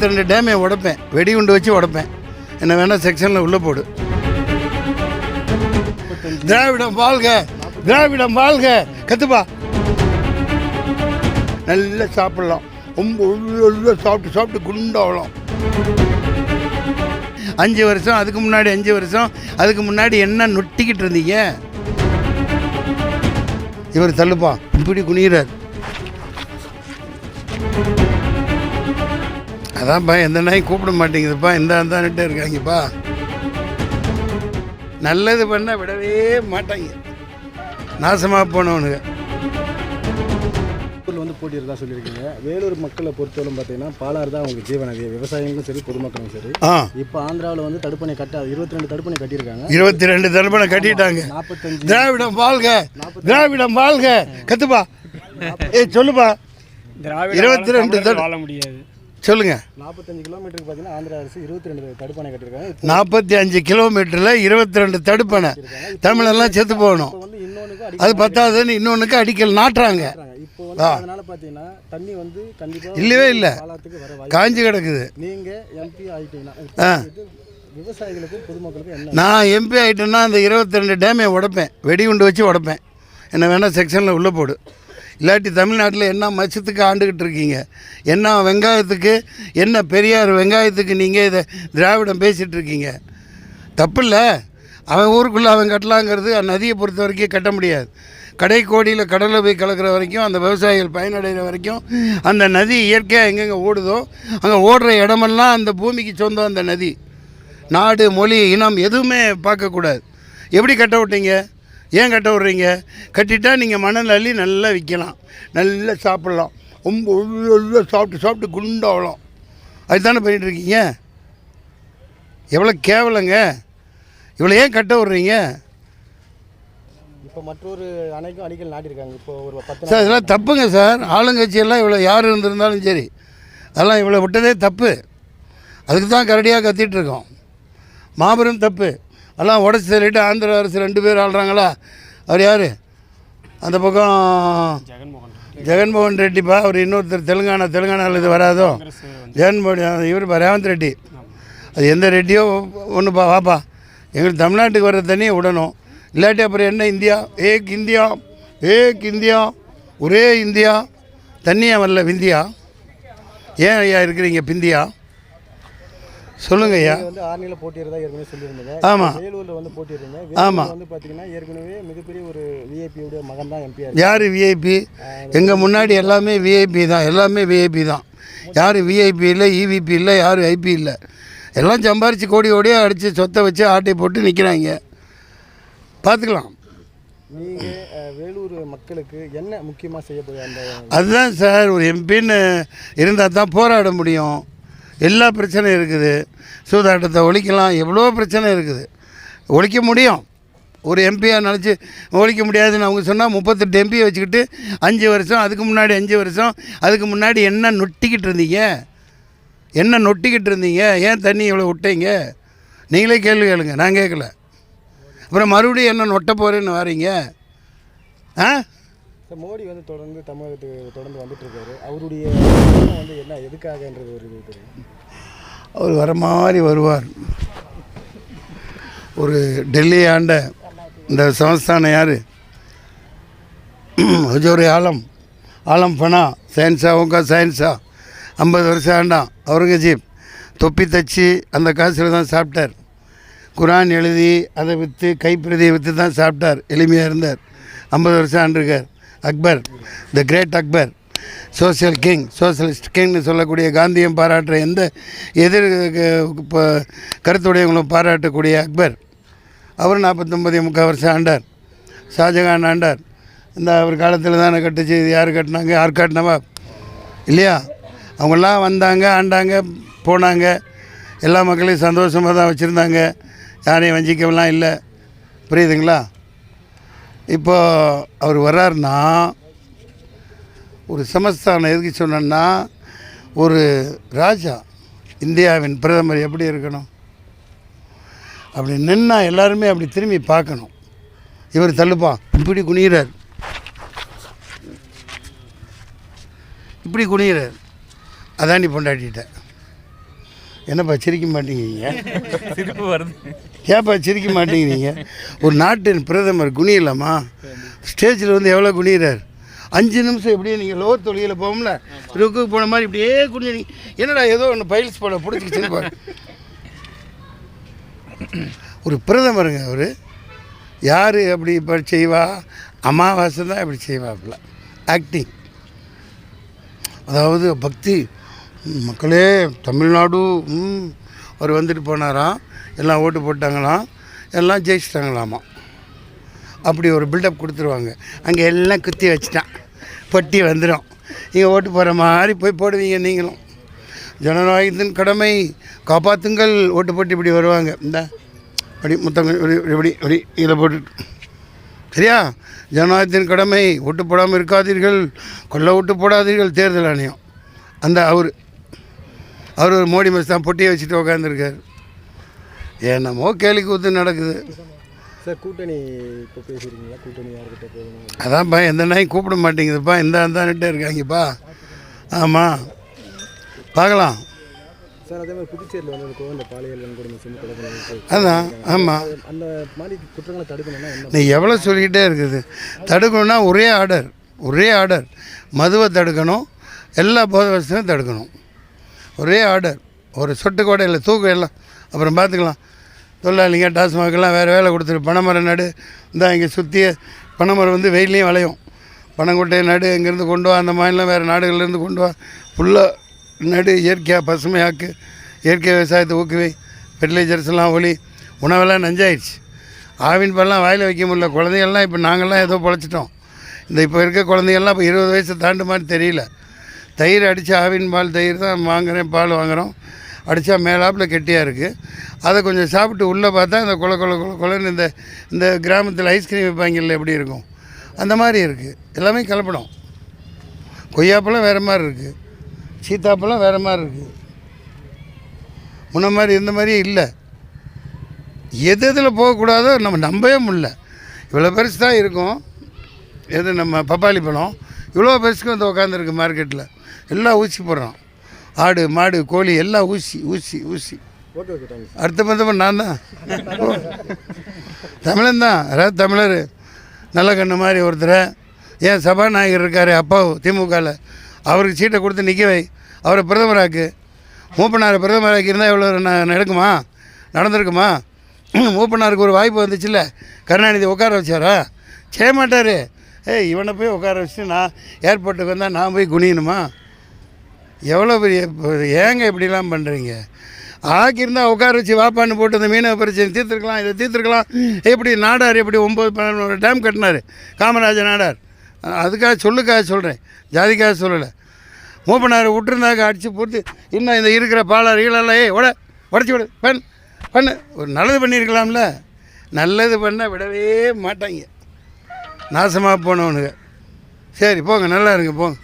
2 டேமை உடைப்பேன், வெடிகுண்டு வச்சு உடைப்பேன். என்ன வேணால் செக்ஷனில் உள்ளே போடு. திராவிடம் வாழ்க, திராவிடம் வாழ்க. கத்துப்பா, நல்லா சாப்பிடலாம். ரொம்ப உள்ள சாப்பிட்டு சாப்பிட்டு குண்டாகலாம். 5 வருஷம், அதுக்கு முன்னாடி 5 வருஷம், அதுக்கு முன்னாடி என்ன நொட்டிக்கிட்டு இருந்தீங்க? இவர் தள்ளுப்பா, இப்படி குனிகிறார். அதான்ப்பா, எந்த நாயும் கூப்பிட மாட்டேங்குதுப்பா, இந்தான்ட்டு இருக்காங்கப்பா. நல்லது பண்ண விடவே மாட்டாங்க, நாசமாக போனவனுங்க. வந்து போட்டி இருக்கா சொல்லியிருக்கீங்க. வேலூர் மக்களை பொறுத்தவரை பார்த்தீங்கன்னா பாலாறு தான் அவங்க ஜீவனதி, விவசாயிகளும் சரி பொதுமக்களும் சரி. இப்போ ஆந்திராவில் வந்து தடுப்பணை 22 தடுப்பணை கட்டியிருக்காங்க. 22 தடுப்பணை கட்டிட்டாங்க. 45 திராவிடம் வாழ்க, திராவிடம் வாழ்க. கத்துப்பா, சொல்லுப்பா. 22 வாழ முடியாது சொல்லுங்க. 45 கிலோமீட்டருக்கு பார்த்தீங்கன்னா ஆந்திரா அரசு 22 தடுப்பணை கட்டியிருக்காங்க. 45 கிலோமீட்டரில் 22 தடுப்பணை. தமிழெல்லாம் செத்து போகணும். அது பத்தாதுன்னு இன்னொன்றுக்கு அடிக்கல் நாட்டுறாங்க. அதனால பார்த்தீங்கன்னா தண்ணி வந்து கண்டிப்பாக இல்லவே இல்லை, காஞ்சி கிடக்குது. நீங்கள் எம்பி ஆகிட்டீங்கன்னா விவசாயிகளுக்கும் பொதுமக்களுக்கும் என்ன? நான் எம்பி ஆகிட்டேன்னா அந்த 22 டேமை உடைப்பேன், வெடிகுண்டு வச்சு உடைப்பேன். என்ன வேணால் செக்ஷனில் உள்ளே போடு. இல்லாட்டி தமிழ்நாட்டில் என்ன மச்சத்துக்கு ஆண்டுக்கிட்டு இருக்கீங்க? என்ன வெங்காயத்துக்கு, என்ன பெரியார் வெங்காயத்துக்கு நீங்கள் இதை திராவிடம் பேசிகிட்டு இருக்கீங்க? தப்பு இல்லை, அவன் ஊருக்குள்ளே அவன் கட்டலாங்கிறது. நதியை பொறுத்த வரைக்கும் கட்ட முடியாது. கடைக்கோடியில் கடலில் போய் கலக்கிற வரைக்கும், அந்த விவசாயிகள் பயனடைகிற வரைக்கும் அந்த நதி இயற்கையாக எங்கெங்கே ஓடுதோ அங்கே ஓடுற இடமெல்லாம் அந்த பூமிக்கு சொந்தம். அந்த நதி நாடு, மொழி, இனம் எதுவுமே பார்க்கக்கூடாது. எப்படி கட்ட விட்டீங்க? ஏன் கட்ட விட்றீங்க? கட்டிட்டா நீங்கள் மணல் அள்ளி நல்லா விற்கலாம், நல்லா சாப்பிட்லாம். ரொம்ப உள்ள சாப்பிட்டு சாப்பிட்டு குண்டாகலாம். அதுதானே பண்ணிகிட்ருக்கீங்க. எவ்வளோ கேவலங்க! இவ்வளோ ஏன் கட்ட விட்றீங்க? இப்போ மற்றொரு அணைக்கும் அடிக்கல் நாட்டியிருக்காங்க. இப்போ ஒரு 10 சார், இதெல்லாம் தப்புங்க சார். ஆளுங்கட்சியெல்லாம் இவ்வளோ யார் இருந்திருந்தாலும் சரி, அதெல்லாம் இவ்வளோ விட்டதே தப்பு. அதுக்கு தான் கரடியாக கத்திகிட்ருக்கோம். மாபெரும் தப்பு. அதெல்லாம் உடச்சி சொல்லிட்டு ஆந்திர அரசு 2 பேர் ஆள்றாங்களா? அவர் யார்? அந்த பக்கம் ஜெகன்மோகன் ரெட்டிப்பா. அவர் இன்னொருத்தர் தெலுங்கானாவில் இது வராதோ, ஜெகன்மோகன். இவர் ரேவந்த் ரெட்டி. அது எந்த ரெட்டியோ ஒன்றுப்பா. வாப்பா, எங்களுக்கு தமிழ்நாட்டுக்கு வர்ற தண்ணியை விடணும். இல்லாட்டி அப்புறம் என்ன? இந்தியா ஏக் இந்தியா, ஏக் இந்தியா, ஒரே இந்தியா. தண்ணியாக வரல விந்தியா. ஏன் ஐயா இருக்கிறீங்க பிந்தியா? சொல்லுங்க ஐயா. வந்து ஆர்னியில் போட்டியிருந்தா ஏற்கனவே சொல்லியிருந்தீங்க. ஆமாம், வேலூரில் வந்து போட்டியிருந்தீங்க. ஆமாம். வந்து பார்த்தீங்கன்னா ஏற்கனவே மிகப்பெரிய ஒரு விஐபியோட மகன் தான் எம்பி. யார் விஐபி? எங்கள் முன்னாடி எல்லாமே விஐபி தான், எல்லாமே விஐபி தான். யார் விஐபி இல்லை, இவிபி இல்லை, யாரும் ஐபி இல்லை. எல்லாம் சம்பாரித்து கோடி கோடியாக அடித்து சொத்தை வச்சு ஆட்டை போட்டு நிற்கிறாங்க. பார்த்துக்கலாம். நீங்கள் வேலூர் மக்களுக்கு என்ன முக்கியமாக செய்ய போய் அந்த அதுதான் சார், ஒரு எம்பின்னு இருந்தால் தான் போராட முடியும். எல்லா பிரச்சனையும் இருக்குது. சூதாட்டத்தை ஒழிக்கலாம், எவ்வளோ பிரச்சனை இருக்குது. ஒழிக்க முடியும். ஒரு எம்பியாக நினச்சி ஒழிக்க முடியாதுன்னு அவங்க சொன்னால் 38 எம்பியை வச்சுக்கிட்டு 5 வருஷம், அதுக்கு முன்னாடி 5 வருஷம், அதுக்கு முன்னாடி என்ன நொட்டிக்கிட்டு இருந்தீங்க? என்ன நொட்டிக்கிட்டு இருந்தீங்க? ஏன் தண்ணி இவ்வளோ விட்டீங்க? நீங்களே கேள்வி கேளுங்க, நான் கேட்கல. அப்புறம் மறுபடியும் என்ன நொட்ட போகிறேன்னு வரீங்க? மோடி வந்து தொடர்ந்து தமிழகத்துக்கு தொடர்ந்து வந்துட்டு இருக்காரு. அவருடைய வந்து என்ன எதுக்காகன்றது ஒரு இது தெரியும். அவர் வர மாதிரி வருவார். ஒரு டெல்லி ஆண்ட இந்த சமஸ்தானம் யார்? ஹஜூர் ஆலம் ஃபனா சயின்ஸா உங்கா சயின்ஸா 50 வருஷம் ஆண்டான் அவுரங்கஜீப். தொப்பி தச்சு அந்த காசில் தான் சாப்பிட்டார். குரான் எழுதி அதை விற்று, கைப்பிரதியை விற்று தான் சாப்பிட்டார். எளிமையாக இருந்தார். 50 வருஷம் ஆண்டிருக்கார். Akbar, the great Akbar, social king, socialist கிங்னு சொல்லக்கூடிய காந்தியம் பாராட்டுற எந்த எதிர் கருத்துடையவங்களும் பாராட்டக்கூடிய அக்பர். அவர் 49 வருஷம் ஆண்டார். ஷாஜகான் ஆண்டார். இந்த அவர் காலத்தில் தானே கட்டுச்சு. இது யார் கட்டினாங்க? ஆர்காட் நவாப் இல்லையா? அவங்களாம் வந்தாங்க, ஆண்டாங்க, போனாங்க. எல்லா மக்களையும் சந்தோஷமாக தான் வச்சுருந்தாங்க. யாரையும் வஞ்சிக்கலாம் இல்லை. புரியுதுங்களா? இப்போ அவர் வர்றாருன்னா ஒரு சமஸ்தானம் எதுக்கு சொன்னா, ஒரு ராஜா இந்தியாவின் பிரதமர் எப்படி இருக்கணும்? அப்படி நின்னா எல்லாருமே அப்படி திரும்பி பார்க்கணும். இவர் தள்ளுப்பா, இப்படி குனிகிறார், இப்படி குனிகிறார். அதான் நீ பொண்டாட்டிட்ட என்னப்பா சிரிக்க மாட்டேங்கிறீங்க? சிரிப்பு வருது. ஏப்பா சிரிக்க மாட்டேங்கிறீங்க? ஒரு நாட்டின் பிரதமர் குனியலாமா? ஸ்டேஜில் வந்து எவ்வளோ குனிகிறார்? 5 நிமிஷம் எப்படியே நீங்கள் லோ தொழிலில் போகும்ல, ருக்கு போன மாதிரி இப்படியே குனிஞ்சீங்க. என்னடா ஏதோ ஒன்று பைல்ஸ் போல பிடிச்சிக்கிச்சுன்னு ஒரு பிரதமருங்க அவர். யார் அப்படி இப்போ செய்வா? அமாவாசை தான் இப்படி செய்வாப்புல ஆக்டிங். அதாவது பக்தி. மக்களே தமிழ்நாடு அவர் வந்துட்டு போனாராம், எல்லாம் ஓட்டு போட்டாங்களாம், எல்லாம் ஜெயிச்சிட்டாங்களாமா. அப்படி ஒரு பில்டப் கொடுத்துருவாங்க. அங்கே எல்லாம் குத்தி வச்சுட்டான், பொட்டி வந்துடும். நீங்கள் ஓட்டு போகிற மாதிரி போய் போடுவீங்க நீங்களும். ஜனநாயகத்தின் கடமை காப்பாற்றுங்கள் ஓட்டு போட்டு இப்படி வருவாங்க. இந்த அப்படி முத்தங்க இப்படி இப்படி இதில் போட்டுட்டு, சரியா? ஜனநாயகத்தின் கடமை ஓட்டு போடாமல் இருக்காதீர்கள், கொல்ல ஓட்டு போடாதீர்கள், தேர்தல் ஆணையம். அந்த அவர் ஒரு மோடி மஸ் தான் பொட்டியை வச்சுட்டு உட்காந்துருக்கார். என்னமோ கேலி கூத்து நடக்குது. சார் கூட்டணி இப்போ பேசுகிறீங்களா? கூட்டணி யார்கிட்ட போகணும்? அதான்ப்பா, எந்த நாயும் கூப்பிட மாட்டேங்குதுப்பா, இந்தான்னுட்டே இருக்காங்கப்பா. ஆமாம், பார்க்கலாம் சார். அதே மாதிரி புதுச்சேரியில் வந்து இந்த பாலியல் வன்கொடுமை செஞ்சு அதான். ஆமாம், அந்த மாதிரி குற்றங்களை தடுக்கணும்னா என்ன? நீ எவ்வளோ சொல்லிக்கிட்டே இருக்குது. தடுக்கணும்னா ஒரே ஆர்டர். மதுவை தடுக்கணும், எல்லா போதை வசதியும் தடுக்கணும். ஒரே ஆர்டர். ஒரு சொட்டு கூட இல்லை, தூக்கம் எல்லாம் அப்புறம் பார்த்துக்கலாம். தொழிலாளிங்க டாஸ்மாகெல்லாம் வேறு வேலை கொடுத்துரு. பனைமரம் நடு, இந்தா இங்கே சுற்றிய பனைமரம் வந்து வெயிலையும் விளையும். பனங்கொட்டையை நடு, இங்கேருந்து கொண்டு வா, அந்த மாதிரிலாம் வேறு நாடுகள்லேருந்து கொண்டு வா, ஃபுல்லாக நடு, இயற்கையாக பசுமையாக்கு, இயற்கை விவசாயத்தை ஊக்குவி, ஃபெர்டிலைசர்ஸ்லாம் ஒளி. உணவெல்லாம் நஞ்சாயிடுச்சு. ஆவின் பால்லாம் வாயில் வைக்க முடியல. குழந்தைகள்லாம் இப்போ நாங்கள்லாம் ஏதோ பொழைச்சிட்டோம். இப்போ இருக்க குழந்தைகள்லாம் இப்போ 20 வயசு தாண்டு மாதிரி தெரியல. தயிர் அடித்து ஆவின் பால் தயிர் தான் வாங்குகிறேன், பால் வாங்குகிறோம். அடித்தா மேலாப்பில் கெட்டியாக இருக்குது. அதை கொஞ்சம் சாப்பிட்டு உள்ளே பார்த்தா இந்த கொலன்னு இந்த கிராமத்தில் ஐஸ்கிரீம் வைப்பாங்கல்ல எப்படி இருக்கும், அந்த மாதிரி இருக்குது. எல்லாமே கலப்படம். கொய்யாப்பழம் வேறு மாதிரி இருக்குது, சீத்தாப்பழம் வேறு மாதிரி இருக்குது. முன்ன மாதிரி இந்த மாதிரியே இல்லை. எது எதில் போகக்கூடாதோ நம்ம நம்பவே முடியல. இவ்வளோ பெருசு தான் இருக்கும். எது நம்ம பப்பாளி பழம் இவ்வளோ பெருசுக்கு வந்து உட்காந்துருக்கு மார்க்கெட்டில். எல்லாம் ஊசி போடுறோம். ஆடு மாடு கோழி எல்லாம் ஊசி. Okay okay, thank you. அடுத்த பந்தப்ப நான் தான் தமிழன் தான். அதாவது தமிழர் நல்ல கண்ணு மாதிரி ஒருத்தரை, ஏன் சபாநாயகர் இருக்கார் அப்பா திமுகவில், அவருக்கு சீட்டை கொடுத்து நிற்க வை, அவரை பிரதமராக்கு. மூப்பனாரை பிரதமராக்கி இருந்தால் எவ்வளோ நடந்திருக்குமா? மூப்பனாருக்கு ஒரு வாய்ப்பு வந்துச்சுல்ல, கருணாநிதி உட்கார வச்சாரா? செய்ய மாட்டார். இவனை போய் உட்கார வச்சுட்டு நான் ஏர்போர்ட்டுக்கு வந்தால் நான் போய் குனியணுமா? எவ்வளோ பெரிய ஏங்க இப்படிலாம் பண்ணுறீங்க? ஆக்கியிருந்தால் உட்கார வச்சு வாப்பான்னு போட்டு அந்த மீனவ பிரச்சனை தீர்த்துருக்கலாம், இதை தீர்த்துருக்கலாம். எப்படி நாடார் எப்படி 9-11 டேம் கட்டினார் காமராஜர் நாடார். அதுக்காக சொல்கிறேன், ஜாதிக்காக சொல்லலை. மூப்பனார் விட்டுருந்தாக்க அடித்து போட்டு இன்னும் இந்த இருக்கிற பாலார் ஈழெல்லாம் உடச்சி விடு பண்ணு. ஒரு நல்லது பண்ணியிருக்கலாம்ல. நல்லது பண்ணால் விடவே மாட்டாங்க. நாசமாக போனவனுங்க. சரி போங்க, நல்லா இருங்க போங்க.